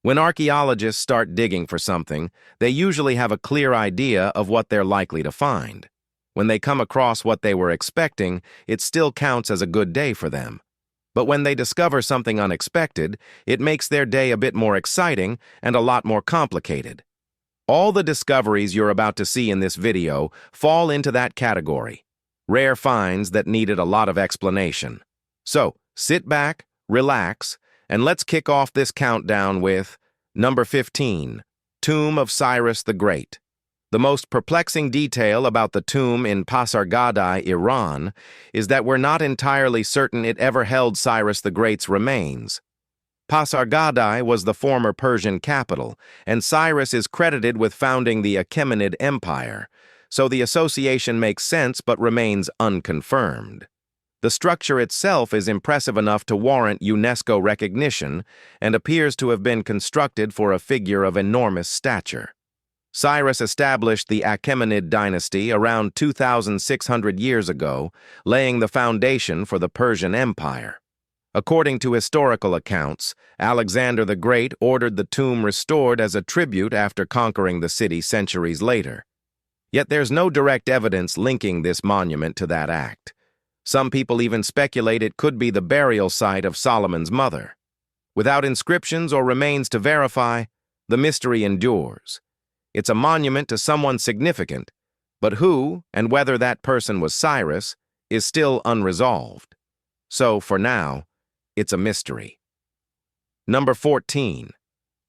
When archaeologists start digging for something, they usually have a clear idea of what they're likely to find. When they come across what they were expecting, it still counts as a good day for them. But when they discover something unexpected, it makes their day a bit more exciting and a lot more complicated. All the discoveries you're about to see in this video fall into that category. Rare finds that needed a lot of explanation. So, sit back, relax, and let's kick off this countdown with number 15, Tomb of Cyrus the Great. The most perplexing detail about the tomb in Pasargadae, Iran, is that we're not entirely certain it ever held Cyrus the Great's remains. Pasargadae was the former Persian capital, and Cyrus is credited with founding the Achaemenid Empire, so the association makes sense but remains unconfirmed. The structure itself is impressive enough to warrant UNESCO recognition and appears to have been constructed for a figure of enormous stature. Cyrus established the Achaemenid dynasty around 2,600 years ago, laying the foundation for the Persian Empire. According to historical accounts, Alexander the Great ordered the tomb restored as a tribute after conquering the city centuries later. Yet there's no direct evidence linking this monument to that act. Some people even speculate it could be the burial site of Solomon's mother. Without inscriptions or remains to verify, the mystery endures. It's a monument to someone significant, but who and whether that person was Cyrus is still unresolved. So, for now, it's a mystery. Number 14.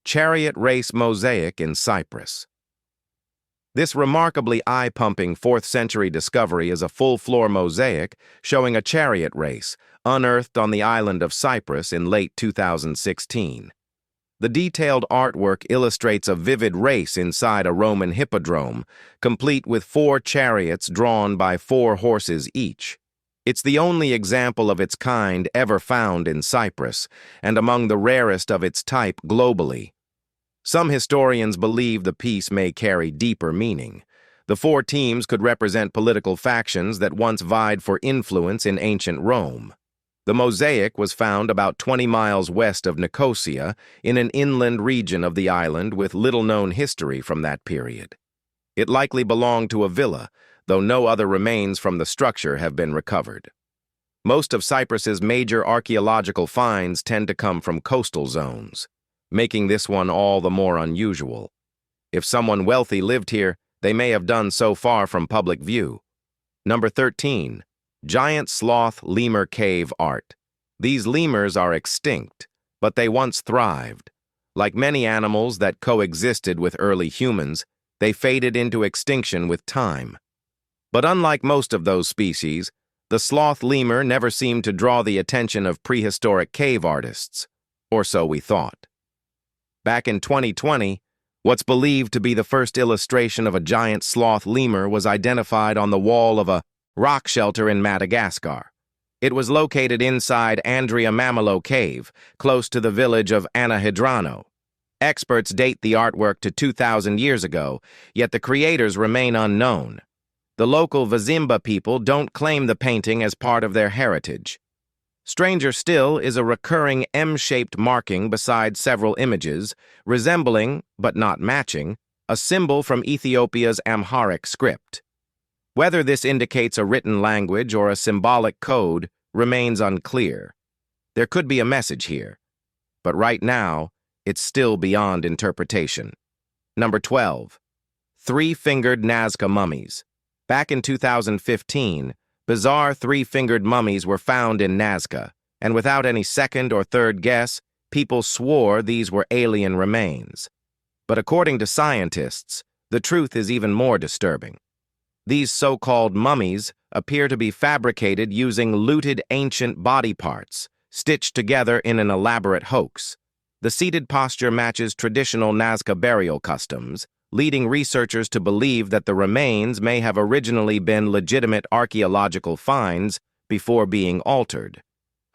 Chariot Race Mosaic in Cyprus. This remarkably eye-pumping 4th-century discovery is a full-floor mosaic showing a chariot race, unearthed on the island of Cyprus in late 2016. The detailed artwork illustrates a vivid race inside a Roman hippodrome, complete with 4 chariots drawn by 4 horses each. It's the only example of its kind ever found in Cyprus, and among the rarest of its type globally. Some historians believe the piece may carry deeper meaning. The 4 teams could represent political factions that once vied for influence in ancient Rome. The mosaic was found about 20 miles west of Nicosia, in an inland region of the island with little-known history from that period. It likely belonged to a villa, though no other remains from the structure have been recovered. Most of Cyprus's major archaeological finds tend to come from coastal zones, making this one all the more unusual. If someone wealthy lived here, they may have done so far from public view. Number 13. Giant Sloth Lemur Cave Art. These lemurs are extinct, but they once thrived. Like many animals that coexisted with early humans, they faded into extinction with time. But unlike most of those species, the sloth lemur never seemed to draw the attention of prehistoric cave artists, or so we thought. Back in 2020, what's believed to be the first illustration of a giant sloth lemur was identified on the wall of a rock shelter in Madagascar. It was located inside Andrea Mamelo Cave, close to the village of Anahydrano. Experts date the artwork to 2,000 years ago, yet the creators remain unknown. The local Vizimba people don't claim the painting as part of their heritage. Stranger still is a recurring M-shaped marking beside several images, resembling, but not matching, a symbol from Ethiopia's Amharic script. Whether this indicates a written language or a symbolic code remains unclear. There could be a message here, but right now, it's still beyond interpretation. Number 12. Three-fingered Nazca mummies. Back in 2015, bizarre 3-fingered mummies were found in Nazca, and without any second or third guess, people swore these were alien remains. But according to scientists, the truth is even more disturbing. These so-called mummies appear to be fabricated using looted ancient body parts, stitched together in an elaborate hoax. The seated posture matches traditional Nazca burial customs, leading researchers to believe that the remains may have originally been legitimate archaeological finds before being altered.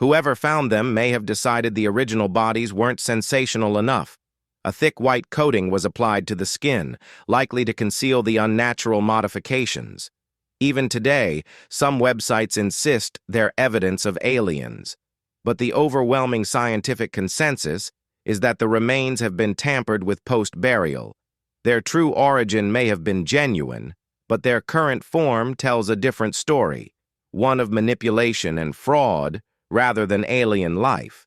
Whoever found them may have decided the original bodies weren't sensational enough. A thick white coating was applied to the skin, likely to conceal the unnatural modifications. Even today, some websites insist they're evidence of aliens. But the overwhelming scientific consensus is that the remains have been tampered with post-burial. Their true origin may have been genuine, but their current form tells a different story, one of manipulation and fraud rather than alien life.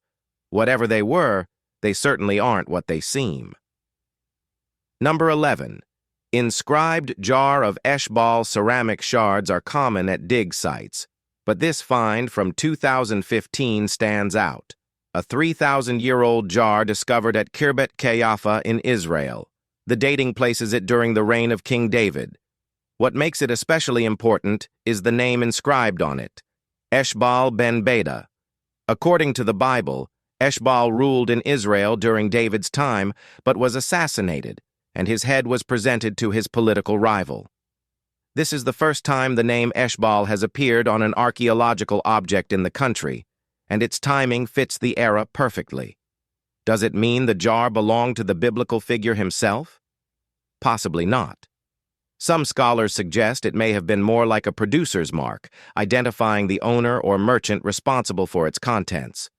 Whatever they were, they certainly aren't what they seem. Number 11. Inscribed jar of Eshbal ceramic shards are common at dig sites, but this find from 2015 stands out. A 3,000-year-old jar discovered at Kirbet Kayafa in Israel. The dating places it during the reign of King David. What makes it especially important is the name inscribed on it, Eshbal ben Beda. According to the Bible, Eshbal ruled in Israel during David's time, but was assassinated, and his head was presented to his political rival. This is the first time the name Eshbal has appeared on an archaeological object in the country, and its timing fits the era perfectly. Does it mean the jar belonged to the biblical figure himself? Possibly not. Some scholars suggest it may have been more like a producer's mark, identifying the owner or merchant responsible for its contents.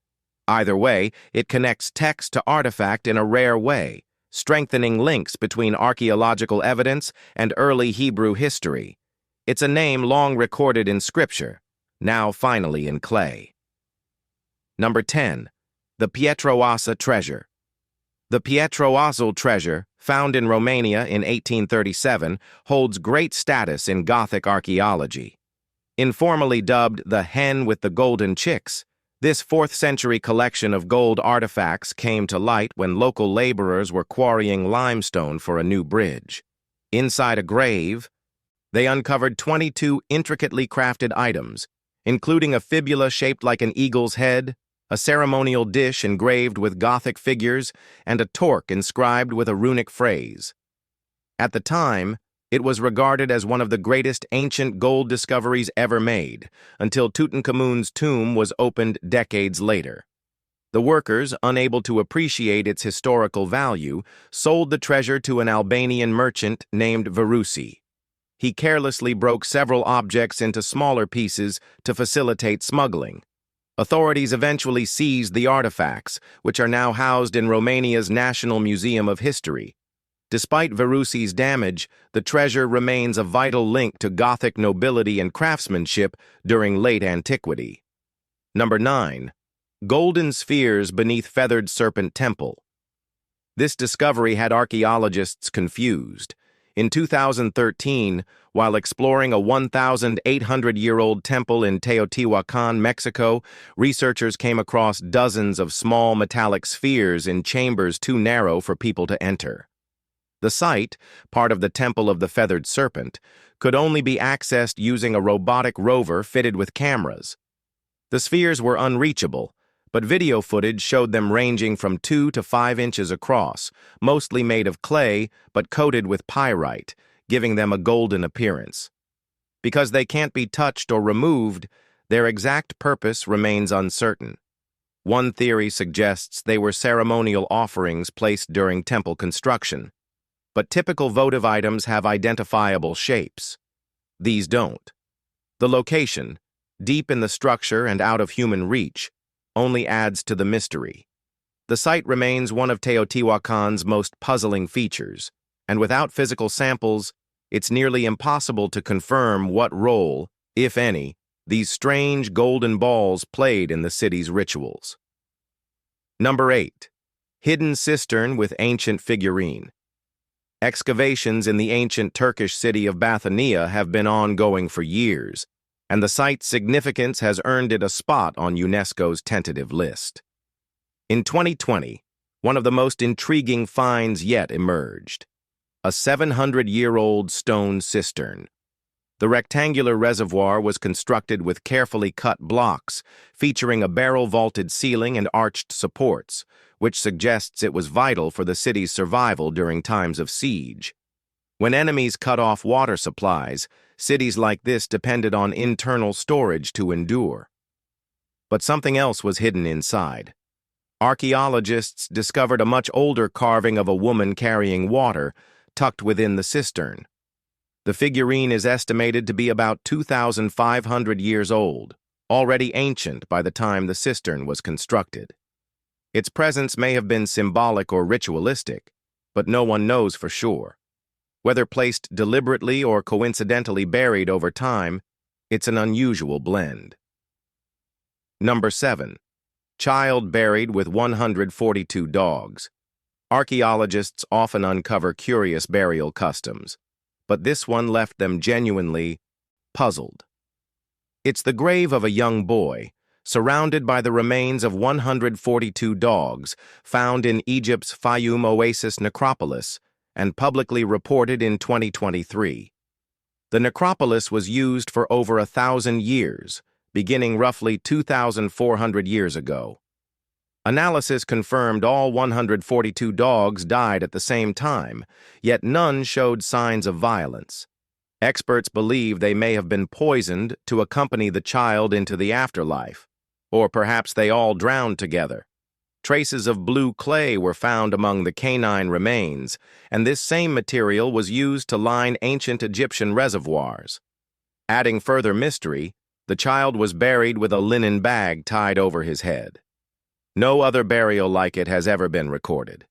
Either way, it connects text to artifact in a rare way, strengthening links between archaeological evidence and early Hebrew history. It's a name long recorded in Scripture, now finally in clay. Number 10. The Petroasa Treasure. The Petroasa Treasure, found in Romania in 1837, holds great status in Gothic archaeology. Informally dubbed the Hen with the Golden Chicks, this 4th-century collection of gold artifacts came to light when local laborers were quarrying limestone for a new bridge. Inside a grave, they uncovered 22 intricately crafted items, including a fibula shaped like an eagle's head, a ceremonial dish engraved with Gothic figures, and a torque inscribed with a runic phrase. At the time, it was regarded as one of the greatest ancient gold discoveries ever made, until Tutankhamun's tomb was opened decades later. The workers, unable to appreciate its historical value, sold the treasure to an Albanian merchant named Varusi. He carelessly broke several objects into smaller pieces to facilitate smuggling. Authorities eventually seized the artifacts, which are now housed in Romania's National Museum of History. Despite Varusi's damage, the treasure remains a vital link to Gothic nobility and craftsmanship during late antiquity. Number 9. Golden spheres beneath feathered serpent temple. This discovery had archaeologists confused. In 2013, while exploring a 1,800-year-old temple in Teotihuacan, Mexico, researchers came across dozens of small metallic spheres in chambers too narrow for people to enter. The site, part of the Temple of the Feathered Serpent, could only be accessed using a robotic rover fitted with cameras. The spheres were unreachable, but video footage showed them ranging from 2 to 5 inches across, mostly made of clay but coated with pyrite, giving them a golden appearance. Because they can't be touched or removed, their exact purpose remains uncertain. One theory suggests they were ceremonial offerings placed during temple construction, but typical votive items have identifiable shapes. These don't. The location, deep in the structure and out of human reach, only adds to the mystery. The site remains one of Teotihuacan's most puzzling features, and without physical samples, it's nearly impossible to confirm what role, if any, these strange golden balls played in the city's rituals. Number 8. Hidden cistern with ancient figurine. Excavations in the ancient Turkish city of Bathania have been ongoing for years, and the site's significance has earned it a spot on UNESCO's tentative list. In 2020, one of the most intriguing finds yet emerged: a 700-year-old stone cistern. The rectangular reservoir was constructed with carefully cut blocks, featuring a barrel-vaulted ceiling and arched supports, which suggests it was vital for the city's survival during times of siege. When enemies cut off water supplies, cities like this depended on internal storage to endure. But something else was hidden inside. Archaeologists discovered a much older carving of a woman carrying water, tucked within the cistern. The figurine is estimated to be about 2,500 years old, already ancient by the time the cistern was constructed. Its presence may have been symbolic or ritualistic, but no one knows for sure. Whether placed deliberately or coincidentally buried over time, it's an unusual blend. Number 7. Child buried with 142 dogs. Archaeologists often uncover curious burial customs, but this one left them genuinely puzzled. It's the grave of a young boy, surrounded by the remains of 142 dogs found in Egypt's Fayum Oasis necropolis and publicly reported in 2023. The necropolis was used for over 1,000 years, beginning roughly 2,400 years ago. Analysis confirmed all 142 dogs died at the same time, yet none showed signs of violence. Experts believe they may have been poisoned to accompany the child into the afterlife, or perhaps they all drowned together. Traces of blue clay were found among the canine remains, and this same material was used to line ancient Egyptian reservoirs. Adding further mystery, the child was buried with a linen bag tied over his head. No other burial like it has ever been recorded.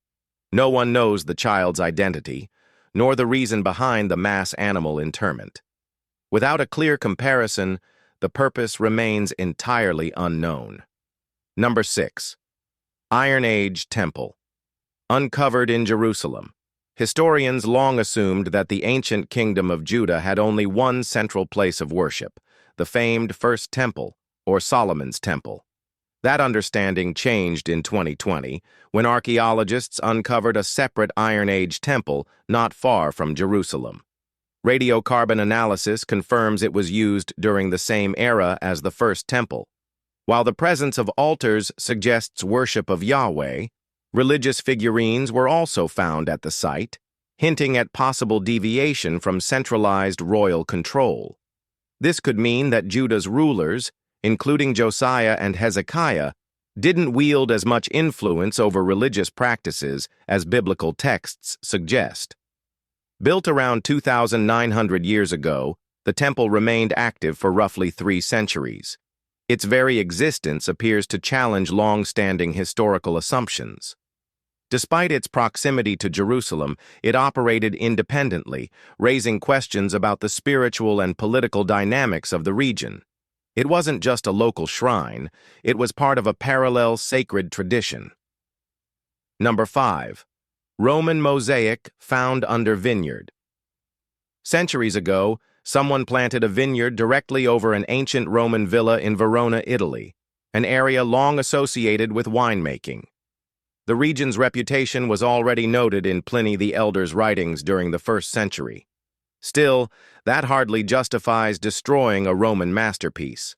No one knows the child's identity, nor the reason behind the mass animal interment. Without a clear comparison, the purpose remains entirely unknown. Number 6. Iron Age Temple. Uncovered in Jerusalem. Historians long assumed that the ancient kingdom of Judah had only one central place of worship, the famed First Temple, or Solomon's Temple. That understanding changed in 2020 when archaeologists uncovered a separate Iron Age temple not far from Jerusalem. Radiocarbon analysis confirms it was used during the same era as the First Temple. While the presence of altars suggests worship of Yahweh, religious figurines were also found at the site, hinting at possible deviation from centralized royal control. This could mean that Judah's rulers, including Josiah and Hezekiah, didn't wield as much influence over religious practices as biblical texts suggest. Built around 2,900 years ago, the temple remained active for roughly 3 centuries. Its very existence appears to challenge long-standing historical assumptions. Despite its proximity to Jerusalem, it operated independently, raising questions about the spiritual and political dynamics of the region. It wasn't just a local shrine, it was part of a parallel sacred tradition. Number 5. Roman mosaic found under vineyard. Centuries ago, someone planted a vineyard directly over an ancient Roman villa in Verona, Italy, an area long associated with winemaking. The region's reputation was already noted in Pliny the Elder's writings during the 1st century. Still, that hardly justifies destroying a Roman masterpiece.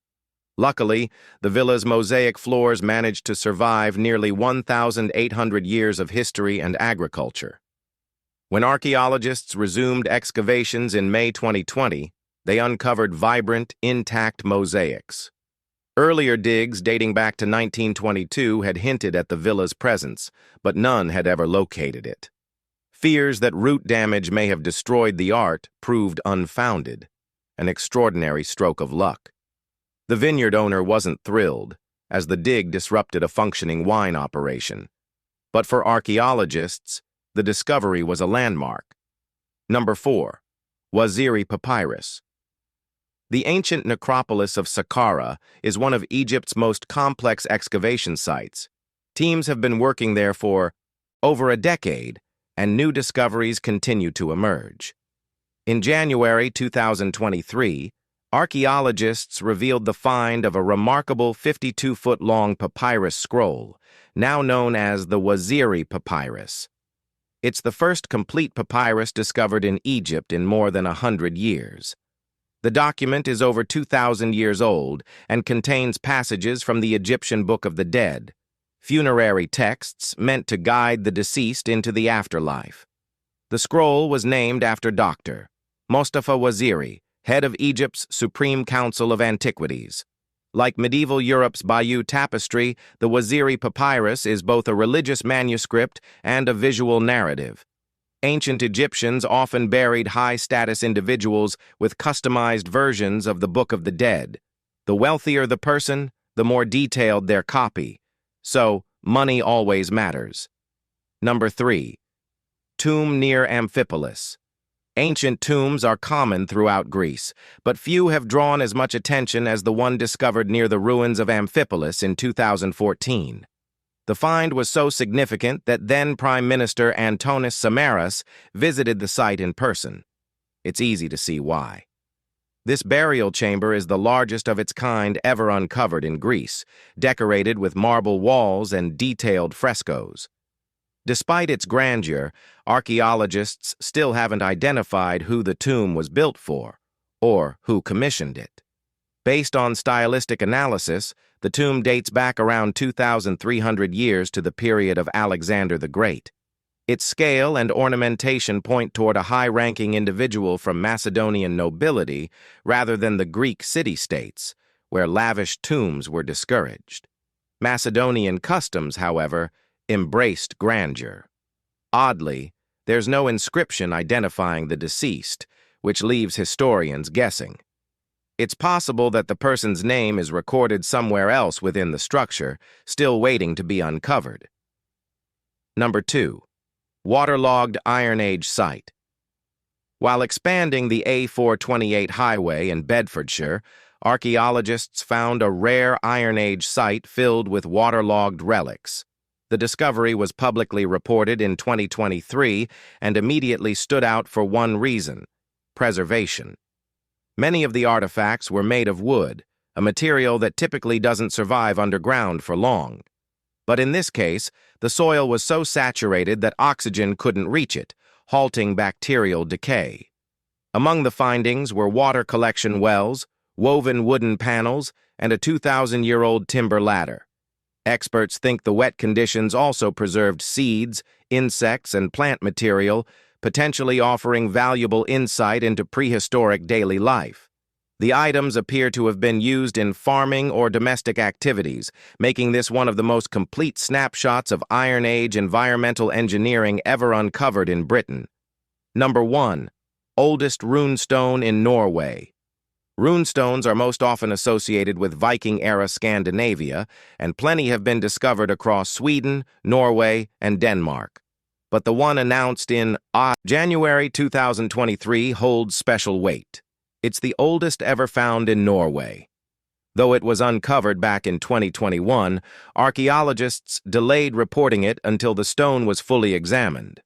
Luckily, the villa's mosaic floors managed to survive nearly 1,800 years of history and agriculture. When archaeologists resumed excavations in May 2020, they uncovered vibrant, intact mosaics. Earlier digs dating back to 1922 had hinted at the villa's presence, but none had ever located it. Fears that root damage may have destroyed the art proved unfounded, an extraordinary stroke of luck. The vineyard owner wasn't thrilled, as the dig disrupted a functioning wine operation. But for archaeologists, the discovery was a landmark. Number 4. Waziri Papyrus. The ancient necropolis of Saqqara is one of Egypt's most complex excavation sites. Teams have been working there for over a decade, and new discoveries continue to emerge. In January 2023, archaeologists revealed the find of a remarkable 52-foot-long papyrus scroll, now known as the Waziri Papyrus. It's the first complete papyrus discovered in Egypt in more than 100 years. The document is over 2,000 years old and contains passages from the Egyptian Book of the Dead, funerary texts meant to guide the deceased into the afterlife. The scroll was named after Dr. Mustafa Waziri, head of Egypt's Supreme Council of Antiquities. Like medieval Europe's Bayeux tapestry, the Waziri Papyrus is both a religious manuscript and a visual narrative. Ancient Egyptians often buried high-status individuals with customized versions of the Book of the Dead. The wealthier the person, the more detailed their copy. So, money always matters. Number 3. Tomb near Amphipolis. Ancient tombs are common throughout Greece, but few have drawn as much attention as the one discovered near the ruins of Amphipolis in 2014. The find was so significant that then Prime Minister Antonis Samaras visited the site in person. It's easy to see why. This burial chamber is the largest of its kind ever uncovered in Greece, decorated with marble walls and detailed frescoes. Despite its grandeur, archaeologists still haven't identified who the tomb was built for, or who commissioned it. Based on stylistic analysis, the tomb dates back around 2,300 years to the period of Alexander the Great. Its scale and ornamentation point toward a high-ranking individual from Macedonian nobility rather than the Greek city-states, where lavish tombs were discouraged. Macedonian customs, however, embraced grandeur. Oddly, there's no inscription identifying the deceased, which leaves historians guessing. It's possible that the person's name is recorded somewhere else within the structure, still waiting to be uncovered. Number 2. Waterlogged Iron Age site. While expanding the A428 highway in Bedfordshire, archaeologists found a rare Iron Age site filled with waterlogged relics. The discovery was publicly reported in 2023 and immediately stood out for one reason: preservation. Many of the artifacts were made of wood, a material that typically doesn't survive underground for long. But in this case, the soil was so saturated that oxygen couldn't reach it, halting bacterial decay. Among the findings were water collection wells, woven wooden panels, and a 2,000-year-old timber ladder. Experts think the wet conditions also preserved seeds, insects, and plant material, potentially offering valuable insight into prehistoric daily life. The items appear to have been used in farming or domestic activities, making this one of the most complete snapshots of Iron Age environmental engineering ever uncovered in Britain. Number 1. Oldest runestone in Norway. Runestones are most often associated with Viking-era Scandinavia, and plenty have been discovered across Sweden, Norway, and Denmark. But the one announced in January 2023 holds special weight. It's the oldest ever found in Norway. Though it was uncovered back in 2021, archaeologists delayed reporting it until the stone was fully examined.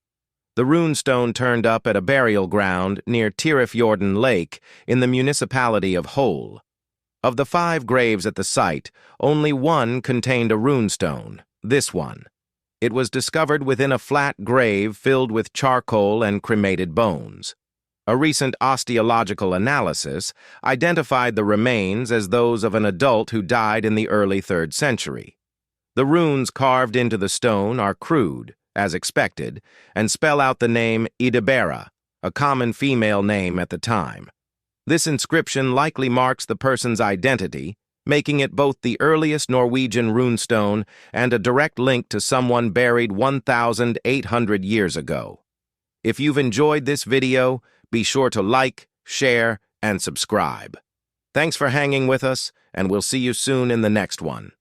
The runestone turned up at a burial ground near Threefingered Lake in the municipality of Hol. Of the 5 graves at the site, only one contained a runestone, this one. It was discovered within a flat grave filled with charcoal and cremated bones. A recent osteological analysis identified the remains as those of an adult who died in the early 3rd century. The runes carved into the stone are crude, as expected, and spell out the name Idebera, a common female name at the time. This inscription likely marks the person's identity, making it both the earliest Norwegian runestone and a direct link to someone buried 1,800 years ago. If you've enjoyed this video, be sure to like, share, and subscribe. Thanks for hanging with us, and we'll see you soon in the next one.